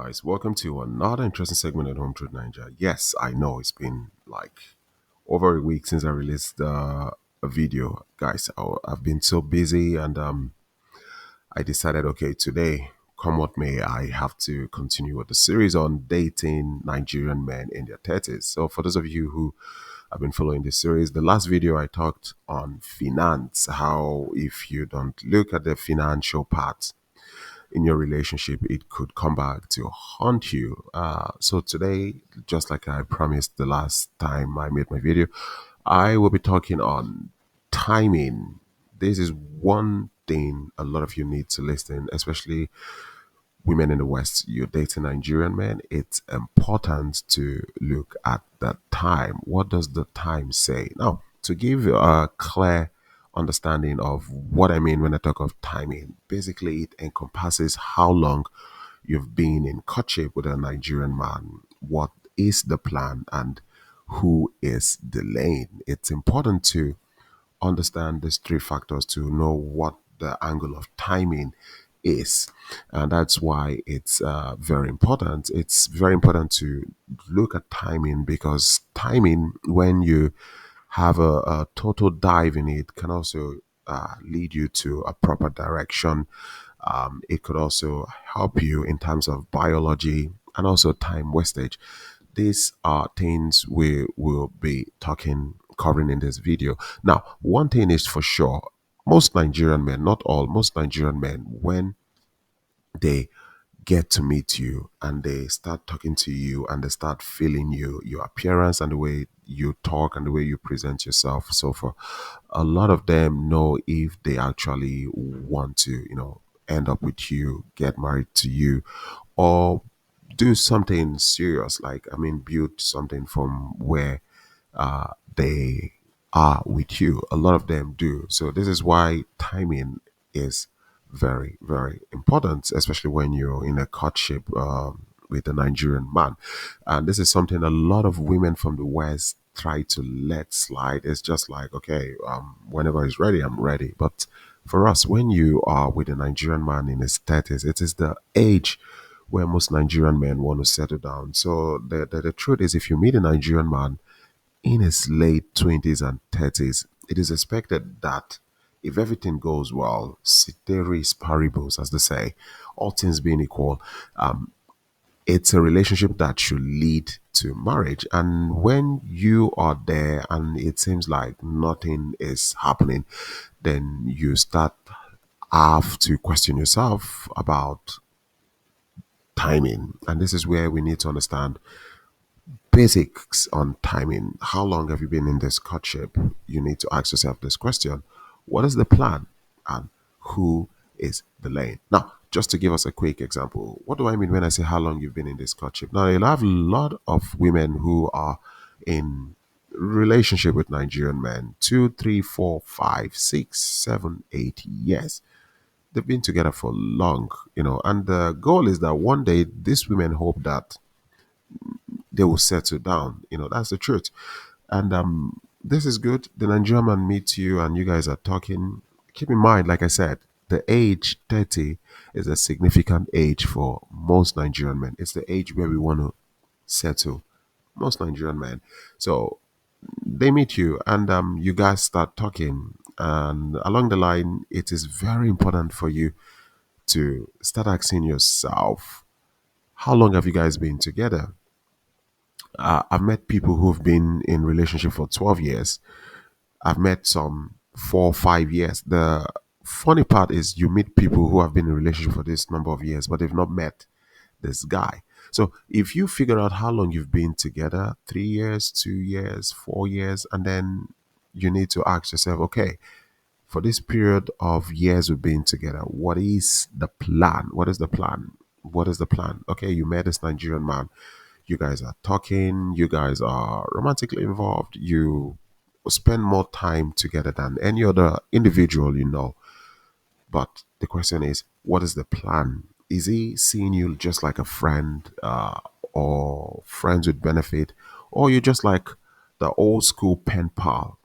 guys? Welcome to another interesting segment at Home Truth Nigeria. Yes, I know it's been like over a week since I released a video, guys. I've been so busy, and I decided, okay, today, come what may, I have to continue with the series on dating Nigerian men in their 30s. So, for those of you who have been following this series, the last video I talked on finance, how if you don't look at the financial part in your relationship, it could come back to haunt you. So today, just like I promised the last time I made my video, I will be talking on timing. This is one thing a lot of you need to listen, especially women in the West. You're dating Nigerian men. It's important to look at the time. What does the time say? Now, to give you a clear understanding of what I mean when I talk of timing, basically it encompasses how long you've been in courtship with a Nigerian man, what is the plan, and who is delaying. It's important to understand these three factors to know what the angle of timing is. And that's why it's very important. It's very important to look at timing, because timing, when you have a total dive in it, can also lead you to a proper direction. It could also help you in terms of biology and also time wastage. These are things we will be covering in this video. Now, one thing is for sure, most Nigerian men, not all, most Nigerian men, when they get to meet you and they start talking to you and they start feeling you, your appearance and the way you talk and the way you present yourself, so for a lot of them know if they actually want to, end up with you, get married to you, or do something serious, like, I mean, build something from where they are with you. A lot of them do. So this is why timing is very, very important, especially when you're in a courtship with a Nigerian man. And this is something a lot of women from the West try to let slide. It's just like, okay, whenever he's ready, I'm ready. But for us, when you are with a Nigerian man in his 30s, it is the age where most Nigerian men want to settle down. So the truth is, if you meet a Nigerian man in his late 20s and 30s, it is expected that if everything goes well, ceteris paribus, as they say, all things being equal, it's a relationship that should lead to marriage. And when you are there and it seems like nothing is happening, then you start have to question yourself about timing. And this is where we need to understand basics on timing. How long have you been in this courtship? You need to ask yourself this question: what is the plan, and who is delaying? Now, just to give us a quick example, what do I mean when I say how long you've been in this courtship? Now, you'll have a lot of women who are in relationship with Nigerian men 2, 3, 4, 5, 6, 7, 8 years. They've been together for long, and the goal is that one day these women hope that they will settle down. That's the truth. And this is good. The Nigerian man meets you and you guys are talking. Keep in mind, like I said, the age 30 is a significant age for most Nigerian men. It's the age where we want to settle, most Nigerian men. So they meet you and you guys start talking. And along the line, it is very important for you to start asking yourself, how long have you guys been together? I've met people who've been in relationship for 12 years. I've met some 4 or 5 years. The funny part is you meet people who have been in a relationship for this number of years, but they've not met this guy. So if you figure out how long you've been together, 3 years, 2 years, 4 years, and then you need to ask yourself, okay, for this period of years we've been together, what is the plan? What is the plan? What is the plan? Okay, you met this Nigerian man. You guys are talking. You guys are romantically involved. You spend more time together than any other individual you know. But the question is, what is the plan? Is he seeing you just like a friend, or friends with benefit, or you just like the old school pen pal?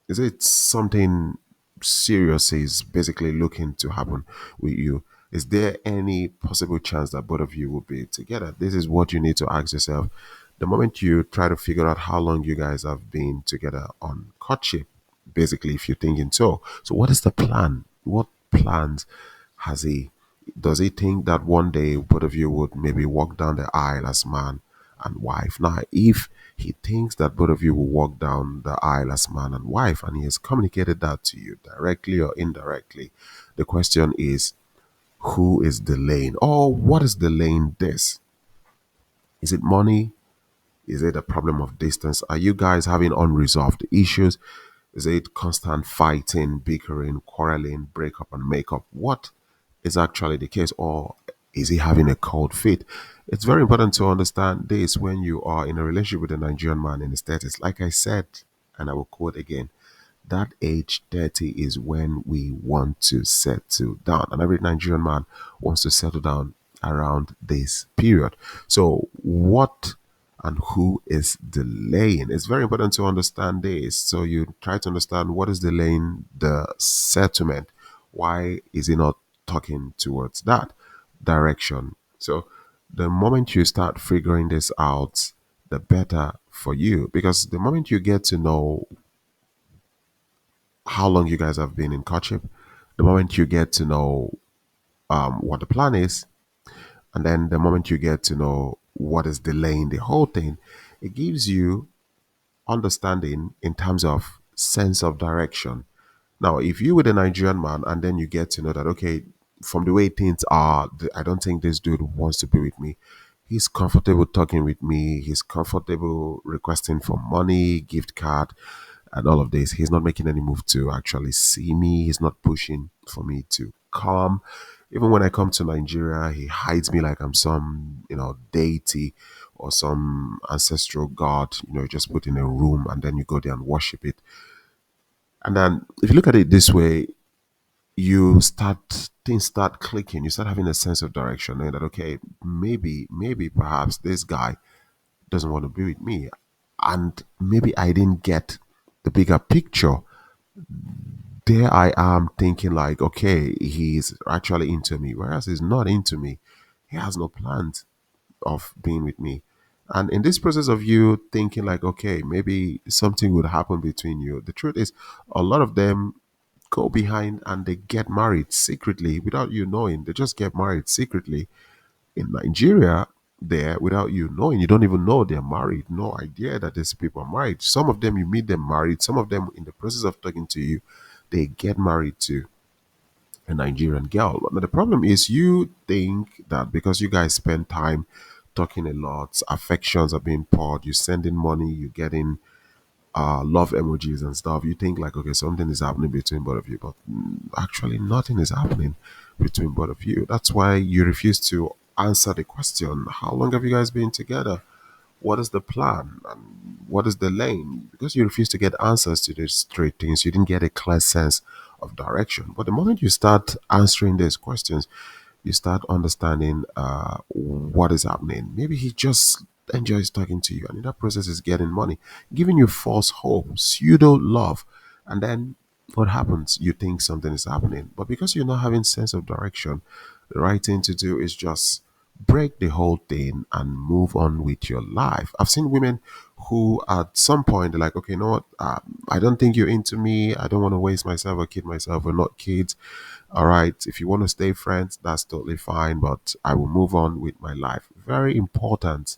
Is it something serious is basically looking to happen with you? Is there any possible chance that both of you will be together? This is what you need to ask yourself. The moment you try to figure out how long you guys have been together on courtship, basically, if you're thinking so. So, what is the plan? What plans has he? Does he think that one day both of you would maybe walk down the aisle as man and wife? Now, if he thinks that both of you will walk down the aisle as man and wife, and he has communicated that to you directly or indirectly, the question is, who is delaying? Or what is delaying this? Is it money? Is it a problem of distance? Are you guys having unresolved issues? Is it constant fighting, bickering, quarreling, breakup, and makeup? What is actually the case? Or is he having a cold feet? It's very important to understand this when you are in a relationship with a Nigerian man in his 30s. Like I said, and I will quote again, that age 30 is when we want to settle down. And every Nigerian man wants to settle down around this period. So, what and who is delaying? It's very important to understand this. So, you try to understand what is delaying the settlement. Why is he not talking towards that direction? So, the moment you start figuring this out, the better for you. Because the moment you get to know how long you guys have been in courtship, the moment you get to know what the plan is, and then the moment you get to know what is delaying the whole thing, it gives you understanding in terms of sense of direction. Now, if you with a Nigerian man and then you get to know that, okay, from the way things are, I don't think this dude wants to be with me. He's comfortable talking with me. He's comfortable requesting for money, gift card, and all of this. He's not making any move to actually see me. He's not pushing for me to come. Even when I come to Nigeria, he hides me like I'm some, deity or some ancestral god, just put in a room and then you go there and worship it. And then if you look at it this way, things start clicking. You start having a sense of direction, knowing that okay, maybe perhaps this guy doesn't want to be with me. And maybe I didn't get the bigger picture. There I am thinking like, okay, he's actually into me, whereas he's not into me. He has no plans of being with me. And in this process of you thinking like, okay, maybe something would happen between you, the truth is a lot of them go behind and they get married secretly without you knowing. They just get married secretly in Nigeria there without you knowing. You don't even know they're married. No idea that these people are married. Some of them you meet them married. Some of them in the process of talking to you, they get married to a Nigerian girl. But the problem is you think that because you guys spend time talking a lot, affections are being poured, you're sending money, you're getting love emojis and stuff, you think like, okay, something is happening between both of you, but actually nothing is happening between both of you. That's why you refuse to answer the question, how long have you guys been together? What is the plan? And what is the lane? Because you refuse to get answers to these straight things, you didn't get a clear sense of direction. But the moment you start answering these questions, you start understanding what is happening. Maybe he just enjoys talking to you, and in that process is getting money, giving you false hope, pseudo love, and then what happens? You think something is happening, but because you're not having sense of direction, the right thing to do is just break the whole thing and move on with your life. I've seen women who at some point they're like, okay, you know what? I don't think you're into me. I don't want to waste myself or kid myself. We're not kids. All right. If you want to stay friends, that's totally fine, but I will move on with my life. Very important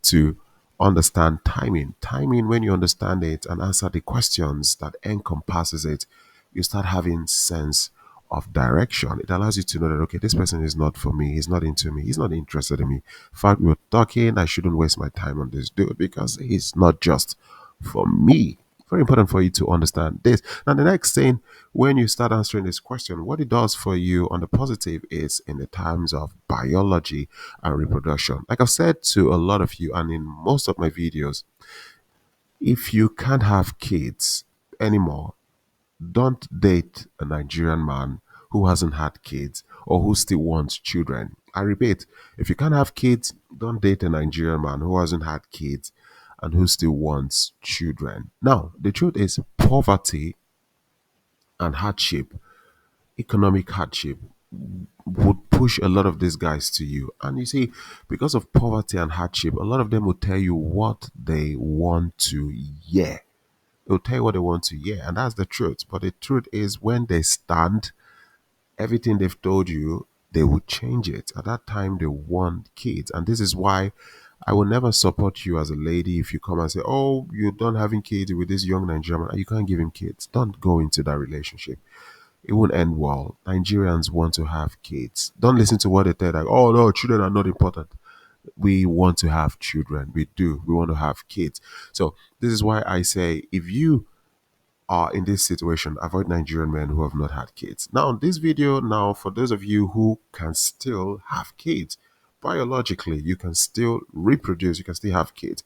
to understand timing. Timing, when you understand it and answer the questions that encompasses it, you start having sense of direction. It allows you to know that okay, this person is not for me, he's not into me, he's not interested in me. In fact, we're talking, I shouldn't waste my time on this dude because he's not just for me. Very important for you to understand this. Now, the next thing, when you start answering this question, what it does for you on the positive is in the terms of biology and reproduction. Like I've said to a lot of you, and in most of my videos, if you can't have kids anymore, don't date a Nigerian man who hasn't had kids or who still wants children. I repeat, if you can't have kids, don't date a Nigerian man who hasn't had kids and who still wants children. Now, the truth is, poverty and hardship, economic hardship, would push a lot of these guys to you. And you see, because of poverty and hardship, a lot of them will tell you what they want to hear. They'll tell you what they want to hear, and that's the truth. But the truth is, when they stand, everything they've told you, they will change it. At that time, they want kids. And this is why I will never support you as a lady if you come and say, oh, you're done having kids with this young Nigerian man, and you can't give him kids. Don't go into that relationship. It won't end well. Nigerians want to have kids. Don't listen to what they tell, like, oh no, children are not important. We want to have children. We do. We want to have kids. So this is why I say, if you are in this situation, avoid Nigerian men who have not had kids. Now, this video, now for those of you who can still have kids, biologically, you can still reproduce, you can still have kids.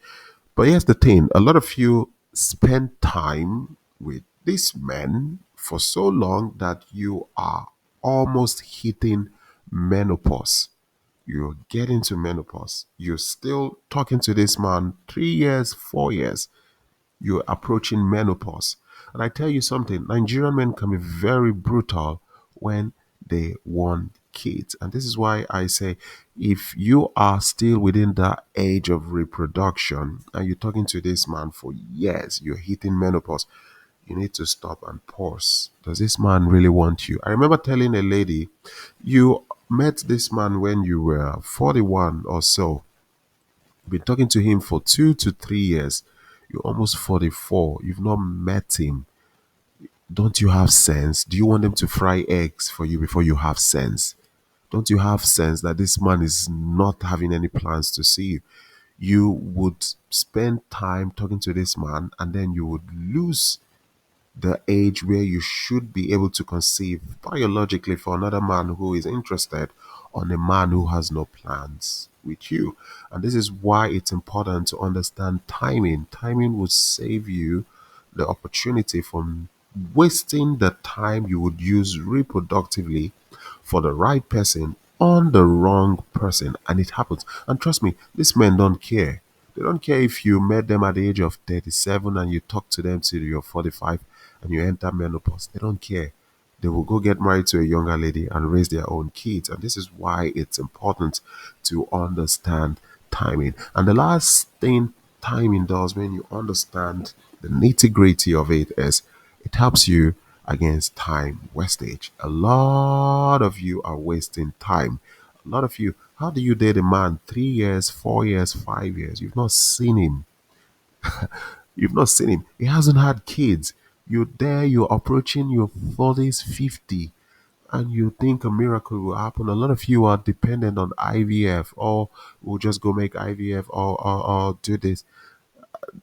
But here's the thing, a lot of you spend time with these men for so long that you are almost hitting menopause. You're getting to menopause. You're still talking to this man 3 years, 4 years, you're approaching menopause. And I tell you something, Nigerian men can be very brutal when they want kids. And this is why I say, if you are still within the age of reproduction and you're talking to this man for years, you're hitting menopause, you need to stop and pause. Does this man really want you? I remember telling a lady, you met this man when you were 41 or so, been talking to him for 2 to 3 years. You're almost 44. You've not met him. Don't you have sense? Do you want them to fry eggs for you before you have sense? Don't you have sense that this man is not having any plans to see you? You would spend time talking to this man and then you would lose the age where you should be able to conceive biologically for another man who is interested on a man who has no plans with you. And this is why it's important to understand timing. Timing will save you the opportunity from wasting the time you would use reproductively for the right person on the wrong person. And it happens. And trust me, these men don't care. They don't care if you met them at the age of 37 and you talk to them till you're 45 and you enter menopause. They don't care. They will go get married to a younger lady and raise their own kids. And this is why it's important to understand timing. And the last thing timing does, when you understand the nitty gritty of it, is it helps you against time wastage. A lot of you are wasting time. A lot of you, how do you date a man 3 years, 4 years, 5 years? You've not seen him. You've not seen him. He hasn't had kids. You're there, you're approaching your 40s, 50, and you think a miracle will happen. A lot of you are dependent on IVF, or we'll just go make IVF, or do this.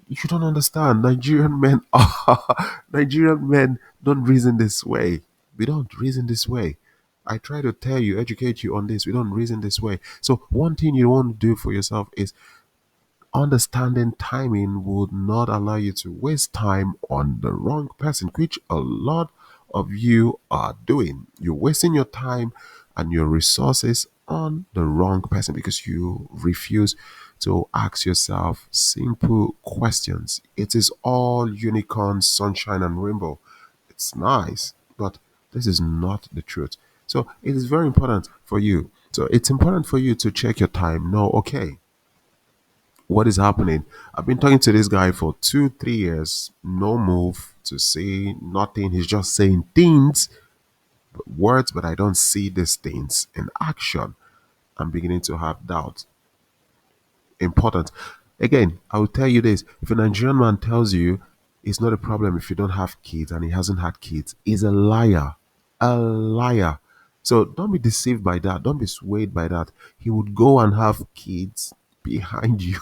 You don't understand. Nigerian men are Nigerian men don't reason this way. We don't reason this way. I try to tell you, educate you on this. We don't reason this way. So one thing you want to do for yourself is understanding timing would not allow you to waste time on the wrong person, which a lot of you are doing. You're wasting your time and your resources on the wrong person because you refuse to ask yourself simple questions. It is all unicorn, sunshine, and rainbow. It's nice, but this is not the truth. So it is very important for you. So it's important for you to check your time. Know, okay, what is happening? I've been talking to this guy for 2, 3 years, no move to say nothing. He's just saying things, words, but I don't see these things in action. I'm beginning to have doubt. Important. Again, I will tell you this: if a Nigerian man tells you it's not a problem if you don't have kids and he hasn't had kids, he's a liar. A liar. So don't be deceived by that. Don't be swayed by that. He would go and have kids behind you.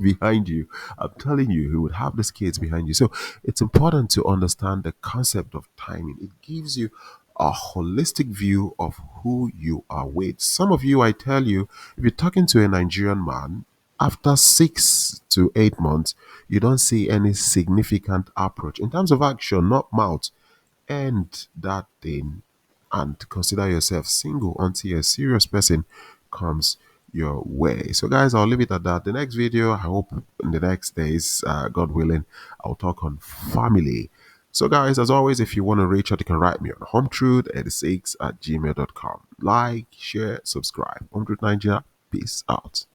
Behind you. I'm telling you, he would have these kids behind you. So it's important to understand the concept of timing. It gives you a holistic view of who you are with. Some of you, I tell you, if you're talking to a Nigerian man, after 6 to 8 months, you don't see any significant approach in terms of action, not mouth. End that thing and consider yourself single until a serious person comes your way. So, guys, I'll leave it at that. The next video, I hope in the next days, God willing, I'll talk on family. So, guys, as always, if you want to reach out, you can write me on hometruth86 at gmail.com. Like, share, subscribe. Home Truth Nigeria. Peace out.